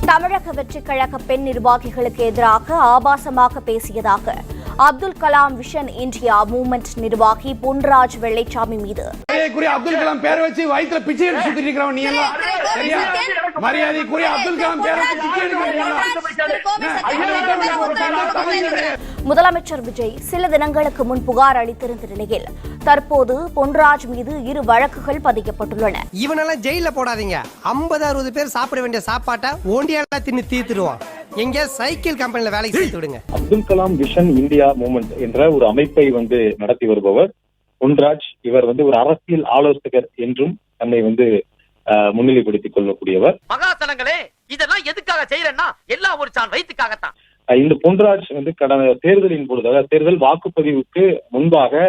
தமிழக வெற்றிக் கழக பெண் நிர்வாகிகளுக்கு எதிராக ஆபாசமாக பேசியதாக Abdul Kalam vision India movement நிர்வாகி பொன்ராஜ் வெள்ளைச்சாமி மீது அப்துல் கலாம் பேரை வச்சு வயிற்றுல பிச்சை எடுத்து சுத்திட்டு இருக்கிறவன் நீ எல்லாம் சரியா? மரியாதைக்குரிய அப்துல் கலாம் பேரை வச்சு பிச்சை எடுக்கிறீங்க. முதலமைச்சர் விஜய் சில தினங்களுக்கு முன் புகார் அளித்திருந்த நிலையில் தற்போது பொன்ராஜ் மீது 2 வழக்குகள் பதிக்கப்பட்டுள்ளன. இவனெல்லாம் ஜெயில போடாதீங்க. 50-60 பேர் சாப்பிட வேண்டிய சாப்பாட்டை ஓண்டியால தின்னு தீர்த்துடுவான். எங்க சைக்கிள் கம்பெனில வேலைக்கு சேர்த்து விடுங்க. Abdul Kalam vision India movement என்ற ஒரு அமைப்பை நடத்தி வருபவர் பொன்ராஜ். இவர் ஒரு அரசியல் ஆலோசகர் என்றும் தன்னை முன்னிலைப்படுத்திக் கொள்ளக்கூடியவர். மகாசனங்களே, இதெல்லாம் எதுக்காக செய்யறேன்னா எல்லாம் ஒரு சான் வயிற்றுக்காகத்தான். இந்த பொன்ராஜ் கடந்த தேர்தலின் பொழுது, அதாவது தேர்தல் வாக்குப்பதிவுக்கு முன்பாக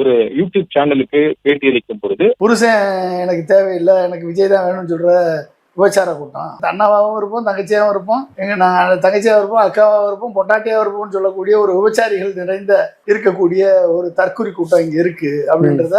ஒரு யூடியூப் சேனலுக்கு பேட்டி அளிக்கும் பொழுது, புருஷன் எனக்கு தேவையில்லை, எனக்கு விஜய் தான் வேணும்னு சொல்ற விபச்சார கூட்டம், அண்ணாவாகவும் இருப்போம், தங்கச்சியாகவும் இருப்போம், நாங்கள் தங்கச்சியாக இருப்போம், அக்காவாகவும் இருப்போம், பொட்டாட்டியாக இருப்போம்னு சொல்லக்கூடிய ஒரு விபச்சாரிகள் நிறைந்த இருக்கக்கூடிய ஒரு தற்குறி கூட்டம் இங்கே இருக்கு அப்படின்றத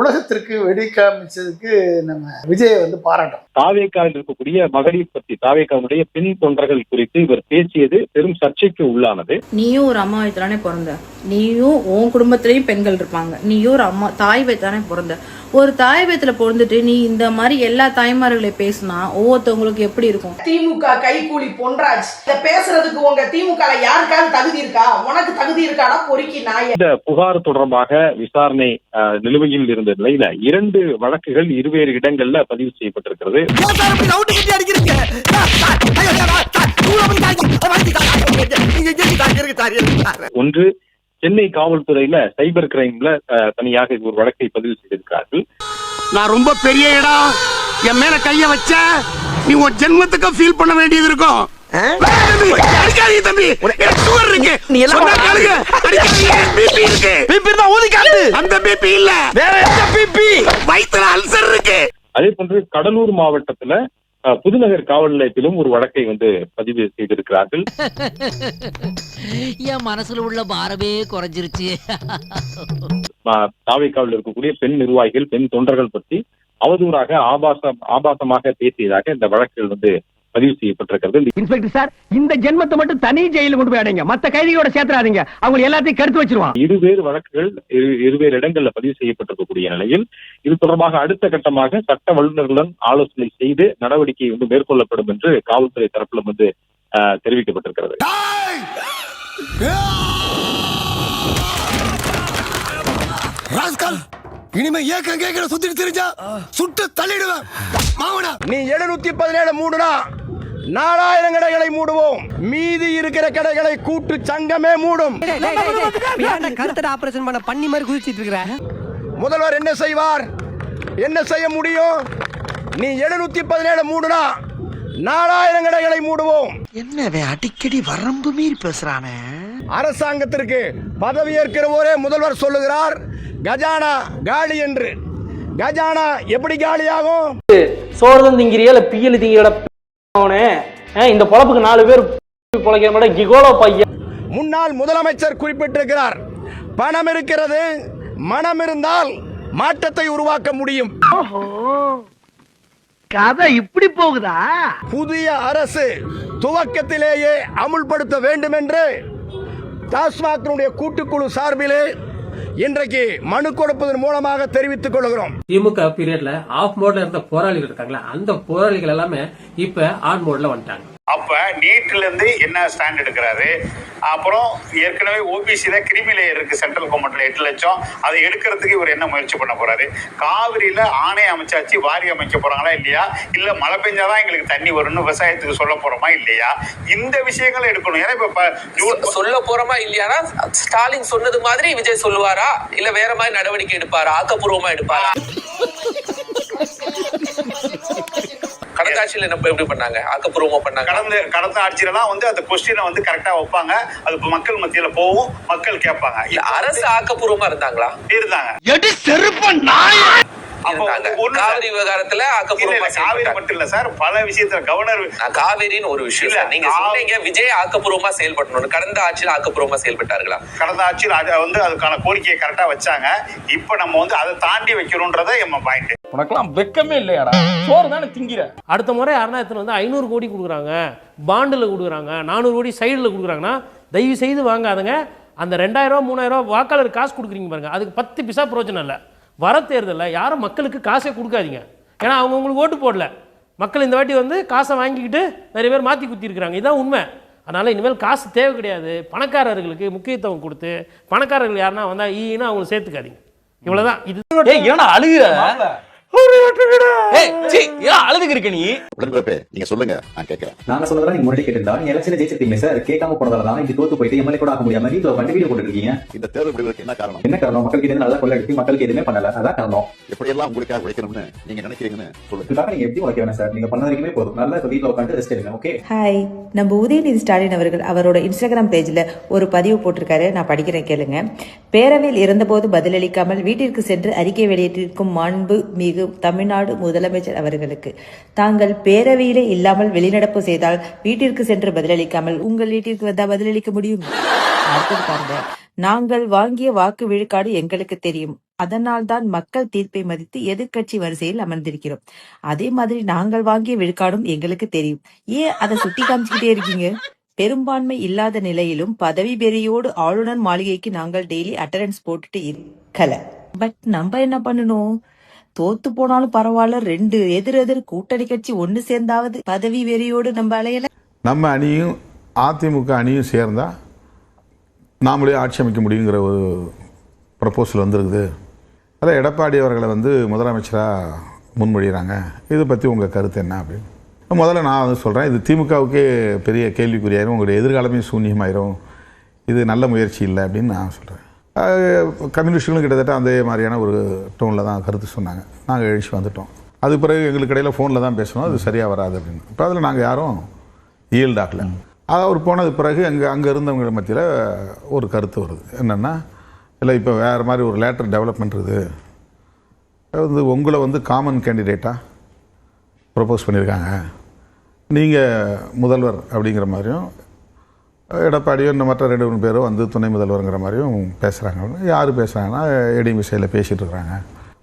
உலகத்திற்கு வெடிக்காமிச்சதுக்கு நம்ம விஜயை பாராட்டோம். தாவேக்காவில் இருக்கக்கூடிய மகளிர் பற்றி, தாவேக்காவுடைய பெண் தொண்டர்கள் குறித்து இவர் பேசியது பெரும் சர்ச்சைக்கு உள்ளானது. நீயும் ஒரு அம்மா வயிற்றுதானே பிறந்த, நீயும் உன் குடும்பத்திலயும் பெண்கள் இருப்பாங்க, நீயும் ஒரு அம்மா தாய் வயிற்றுதானே பிறந்த. ஒரு தாய் வயிற்றுல பிறந்துட்டு நீ இந்த மாதிரி எல்லா தாய்மார்களையும் பேசினா ஒவ்வொருத்தவங்களுக்கு எப்படி இருக்கும்? திமுக கைகூலி பொன்ராஜ் இத பேசுறதுக்கு உங்க திமுக யாருக்காவது தகுதி இருக்கா? உனக்கு தகுதி இருக்கானா? பொறுக்கி நாய. இந்த புகார் தொடர்பாக விசாரணை நிலுவையில் இருந்த நிலையில 2 வழக்குகள் 2 இடங்கள்ல பதிவு செய்யப்பட்டிருக்கிறது. ஒன்று சென்னை காவல்துறையில சைபர் கிரைம்ல தனியாக ஒரு வழக்கை பதிவு செய்திருக்கிறார்கள். நான் ரொம்ப பெரிய இடம், என் மேல கைய வச்ச நீ உன் ஜென்மத்துக்கு ஃபீல் பண்ண வேண்டியது இருக்கும். அதே போன்று கடலூர் மாவட்டத்துல புதுநகர் காவல் நிலையத்திலும் ஒரு வழக்கை பதிவு செய்திருக்கிறார்கள். என் மனசுல உள்ள பாரமே குறைஞ்சிருச்சு. தாவேக்காவில் இருக்கக்கூடிய பெண் நிர்வாகிகள், பெண் தொண்டர்கள் பற்றி அவதூறாக ஆபாசமாக பேசியதாக இந்த வழக்குகள் பதிவு செய்யப்பட்டிருக்கிறது. இன்ஸ்பெக்டர் சார், இந்த ஜென்மத்தை மட்டும் தனி ஜெயில கொண்டு போய் அடைங்க, மத்த கைதிகளோட சேர்த்துறாதீங்க, அவங்க எல்லாத்தையும் கருத்து வச்சிருவான். 2 வழக்குகள் 2 இடங்கள்ல பதிவு செய்யப்பட்டிருக்கக்கூடிய நிலையில் இது தொடர்பாக அடுத்த கட்டமாக சட்ட வல்லுநர்களுடன் ஆலோசனை செய்து நடவடிக்கை மேற்கொள்ளப்படும் என்று காவல்துறை தரப்புல தெரிவிக்கப்பட்டிருக்கிறது. இனிமே ஏக்கம் கேட்கிற சுத்திட்டு தெரிஞ்சா சுட்டு தள்ளிடுவேன். நீ 717 மூடுனா 4000 கடைகளை மூடுவோம், மீதி இருக்கிற கடைகளை கூட்டு சங்கமே மூடும். கருத்தட ஆபரேஷன் பண்ண பண்ணி மாதிரி குதிச்சிட்டு இருக்கிற முதல்வர் என்ன செய்வார்? என்ன செய்ய முடியும்? நீ 717 மூடுனா 4000 கடைகளை மூடுவோம். என்னவே அடிக்கடி வரம்பு மீறி பேசுறானே. அரசாங்கத்திற்கு பதவியேற்கிற ஒரே முதல்வர் சொல்லுகிறார் கஜானா காலி என்று. கஜானா எப்படி காலியாகும்? சோறுதான் திங்கிறியா இல்ல பியல் திங்கிற இந்த பொழப்புக்கு 4 பேர் பொழைக்கிற கிகோலோ பையன். முன்னாள் முதலமைச்சர் குறிப்பிட்டிருக்கிறார், பணம் இருக்கிறது, மனம் இருந்தால் மாற்றத்தை உருவாக்க முடியும். கதை இப்படி போகுதா? புதிய அரசு துவக்கத்திலேயே அமுல்படுத்த வேண்டும் என்று டாஸ்மாக் கூட்டுக்குழு சார்பிலே இன்றைக்கு மனு கொடுப்பதன் மூலமாக தெரிவித்துக் கொள்கிறோம். திமுக பீரியட்ல ஆஃப் மோட்ல இருந்த போராளிகள் இருக்காங்களா, அந்த போராளிகள் எல்லாமே இப்ப ஆன் மோட்ல வந்துட்டாங்க. அப்ப நீட்ல இருந்து என்ன ஸ்டாண்ட் எடுக்கிறாரு? அப்புறம் ஏற்கனவே ஓபிசில கிரிமி லேயர் இருக்கு சென்ட்ரல் கவர்மெண்ட்ல 8 லட்சம், அதை எடுக்கிறதுக்கு இவர் என்ன முயற்சி பண்ண போறாரு? காவிரியில ஆணை அமைச்சாச்சு, வாரி அமைக்க போறாங்களா இல்லையா? இல்ல மழை பெஞ்சாதான் எங்களுக்கு தண்ணி வரும்னு விவசாயத்துக்கு சொல்ல போறோமா இல்லையா? இந்த விஷயங்களை எடுக்கணும். ஏன்னா இப்ப சொல்ல போறோமா இல்லையானா ஸ்டாலின் சொன்னது மாதிரி விஜய் சொல்லுவாரா இல்ல வேற மாதிரி நடவடிக்கை எடுப்பாரா? ஆக்கப்பூர்வமா எடுப்பாரா? கடந்த ஆட்சியில எப்படி பண்ணாங்க? ஆக்கப்பூர்வமா பண்ணாங்க. கடந்த ஆட்சியிலாம் அந்த கொஸ்டினை கரெக்டா வைப்பாங்க, அது மக்கள் மத்தியில போகும், மக்கள் கேட்பாங்க. அரசு ஆக்கப்பூர்வமா இருந்தாங்களா? இருந்தாங்க. இருந்தாங்க. காவிரி விவகாரத்துல ஆக்கப்பூர்வமா காவிரி மட்டும் இல்ல சார், பல விஷயத்துல கவர்னர் காவிரின்னு ஒரு விஷயம் இல்ல. நீங்க சொன்னீங்க விஜய் ஆக்கப்பூர்வமா செயல்படணும். கடந்த ஆட்சியில் ஆக்கப்பூர்வமா செயல்பட்டார்களா? கடந்த ஆட்சியில் வந்து அதுக்கான கோரிக்கையை கரெக்டா வச்சாங்க. இப்ப நம்ம வந்து அதை தாண்டி வைக்கணும்ன்றத நம்ம பாயிண்ட். உனக்கெல்லாம் வெக்கமே இல்லையாடா? சோறு தானே திங்கிற. அடுத்த முறை யாருன்னா எத்தனை வந்து 500 கோடி கொடுக்குறாங்க, பாண்டில் கொடுக்குறாங்க, 400 கோடி சைடில் கொடுக்குறாங்கன்னா தயவு செய்து வாங்காதுங்க. அந்த 2000 3000 வாக்காளர் காசு கொடுக்குறீங்க பாருங்க, அதுக்கு 10 பைசா பிரயோஜனம் இல்லை. வர தேர்தலில் யாரும் மக்களுக்கு காசே கொடுக்காதீங்க. ஏன்னா அவங்க உங்களுக்கு ஓட்டு போடல. மக்கள் இந்த வாட்டி வந்து காசை வாங்கிக்கிட்டு நிறைய பேர் மாற்றி குத்திருக்கிறாங்க. இதுதான் உண்மை. அதனால் இனிமேல் காசு தேவை கிடையாது. பணக்காரர்களுக்கு முக்கியத்துவம் கொடுத்து பணக்காரர்கள் யாருன்னா வந்தால் ஈன்னு அவங்களை சேர்த்துக்காதீங்க. இவ்வளவுதான். இது ஏன்னா அழுகுற அழுதுக்கு இருக்க நீ நீங்க சொல்லுங்க, நான் கேட்கிறேன். நாங்க சொல்றதா நீங்க முன்னாடி கேட்டிருந்தா நீங்க எலெக்ஷன்ல ஜெயிச்சிருக்கீங்க சார். கேட்காம போனதால இப்படி தோத்து போயிட்டு எம்எல்ஏ கூட ஆக முடியாம வீட்டுல வந்து வீடியோ போட்டு இருக்கீங்க. இந்த தேர்தல் முடிவுக்கு என்ன காரணம்? என்ன காரணம்? மக்களுக்கு எதுவும் நல்லா கொள்ள எடுத்து மக்களுக்கு எதுவுமே பண்ணல. அதான் காரணம். எப்படி எல்லாம் உங்களுக்காக உழைக்கணும்னு நீங்க நினைக்கிறீங்கன்னு சொல்லுங்க. இதுக்காக நீங்க எப்படி உழைக்க வேணாம் சார். நீங்க பண்ண வரைக்குமே போதும். நல்லா வீட்டுல உட்காந்து ரெஸ்ட் எடுங்க. ஓகே. ஹாய், நம்ம உதயநிதி ஸ்டாலின் அவர்கள் அவரோட இன்ஸ்டாகிராம் பேஜ்ல ஒரு பதிவு போட்டிருக்காரு. நான் படிக்கிறேன், கேளுங்க. பேரவையில் இருந்தபோது பதிலளிக்காமல் வீட்டிற்கு சென்று அறிக்கை வெளியிட்டிருக்கும் மாண்பு மிகு தமிழ்நாடு முதலமைச்சர் அவர்களுக்கு, தாங்கள் பேரவையிலே இல்லாமல் வெளிநடப்பு செய்தால் வீட்டிற்கு சென்று பதிலளிக்காமல் உங்கள் வீட்டிற்கு வந்தா பதிலளிக்க முடியும்? அடுத்தது பாருங்க. நாங்கள் வாங்கிய வாக்கு விழுக்காடு எங்களுக்கு தெரியும். அதனால் தான் மக்கள் தீர்ப்பை மதித்து எதிர்க்கட்சி வரிசையில் அமர்ந்திருக்கிறோம். அதே மாதிரி நாங்கள் வாங்கிய விழுக்காடும் எங்களுக்கு தெரியும். ஏன் அதை சுட்டி காமிச்சுக்கிட்டே இருக்கீங்க? பெரும்பான்மை இல்லாத நிலையிலும் பதவி வெறியோடு ஆளுநர் மாளிகைக்கு நாங்கள் டெய்லி அட்டெண்டன்ஸ் போட்டுட்டு இருக்கல. பட் நம்ம என்ன பண்ணணும்? தோத்து போனாலும் பரவாயில்ல, 2 எதிர் கூட்டணி கட்சி ஒண்ணு சேர்ந்தாவது பதவி வெறியோடு நம்ம அலையல. நம்ம அணியும் அதிமுக அணியும் சேர்ந்தா நாமளே ஆட்சி அமைக்க முடியுங்கிற ஒரு ப்ரப்போசல் வந்துருக்குது. அதில் எடப்பாடி அவர்களை வந்து முதலமைச்சராக முன்மொழிகிறாங்க. இதை பற்றி உங்கள் கருத்து என்ன அப்படின்னு முதல்ல நான் வந்து சொல்கிறேன். இது திமுகவுக்கே பெரிய கேள்விக்குறியாயிரும், உங்களுடைய எதிர்காலமே சூன்யமாயிரும், இது நல்ல முயற்சி இல்லை அப்படின்னு நான் சொல்கிறேன். கம்யூனிஸ்டுகளும் கிட்டத்தட்ட அதே மாதிரியான ஒரு டோனில் தான் கருத்து சொன்னாங்க. நாங்கள் எழுச்சி வந்துட்டோம். அது பிறகு எங்களுக்கு இடையில் ஃபோனில் தான் பேசணும், அது சரியாக வராது அப்படின்னு. இப்போ அதில் நாங்கள் யாரும் ஈல்டாகலை. அவர் போனது பிறகு அங்கே இருந்தவங்க மத்தியில் ஒரு கருத்து வருது. என்னென்னா, இல்லை இப்போ வேறு மாதிரி ஒரு லேட்டர் டெவலப்மெண்ட் இருக்குது, வந்து உங்களை வந்து காமன் கேண்டிடேட்டாக ப்ரப்போஸ் பண்ணியிருக்காங்க, நீங்கள் முதல்வர் அப்படிங்கிற மாதிரியும், எடப்பாடியோ இன்னும் மற்ற 2 பேரும் வந்து துணை முதல்வருங்கிற மாதிரியும் பேசுகிறாங்க. யார் பேசுகிறாங்கன்னா ஏடிஎம்கே சைடில் பேசிகிட்டு இருக்கிறாங்க.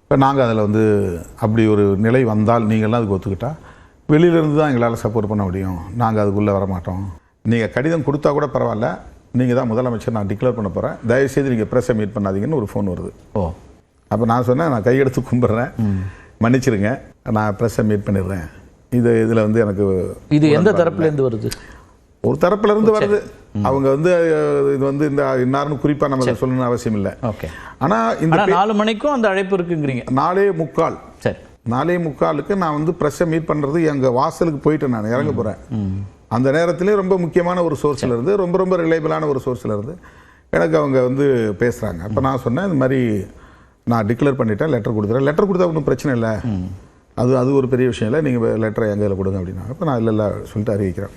இப்போ நாங்கள் அதில் வந்து அப்படி ஒரு நிலை வந்தால் நீங்கள்லாம் அதுக்கு ஒத்துக்கிட்டால் வெளியிலேருந்து தான் எங்களால் சப்போர்ட் பண்ண முடியும், நாங்கள் அதுக்குள்ளே வரமாட்டோம். நீங்கள் கடிதம் கொடுத்தா கூட பரவாயில்ல, நீங்கள் தான் முதலமைச்சர், நான் டிக்ளேர் பண்ண போகிறேன், தயவுசெய்து நீங்கள் ப்ரெஸ்ஸை மீட் பண்ணாதீங்கன்னு ஒரு ஃபோன் வருது. அப்போ நான் சொன்னேன், நான் கையெடுத்து கும்பிட்றேன், மன்னிச்சிருங்க, நான் ப்ரெஸ்ஸை மீட் பண்ணிடுறேன். இதில் வந்து எனக்கு இது எந்த தரப்புலேருந்து வருது? ஒரு தரப்புல இருந்து வருது. அவங்க வந்து இது வந்து இந்த இன்னார்னு குறிப்பாக நம்ம சொல்லணும்னு அவசியம் இல்லை. ஓகே. ஆனால் இந்த 4 மணிக்கும் அந்த அழைப்பு இருக்குங்கிறீங்க. 4:45. சரி, 4:45க்கு நான் வந்து ப்ரெஸ்ஸை மீட் பண்ணுறது எங்கள் வாசலுக்கு போயிட்டு நான் இறங்க போகிறேன். அந்த நேரத்திலே ரொம்ப முக்கியமான ஒரு சோர்ஸில் இருந்து, ரொம்ப ரொம்ப ரிலையபிளான ஒரு சோர்ஸில் இருந்து எனக்கு அவங்க வந்து பேசுகிறாங்க. அப்போ நான் சொன்னேன், இந்த மாதிரி நான் டிக்ளேர் பண்ணிட்டேன், லெட்டர் கொடுத்துறேன். லெட்டர் கொடுத்தா ஒன்றும் பிரச்சனை இல்லை, அது ஒரு பெரிய விஷயம் இல்லை, நீங்கள் லெட்டரை எங்கள் கையில் கொடுங்க அப்படின்னா. அப்போ நான் இல்லை சொல்லிட்டு அறிவிக்கிறேன்.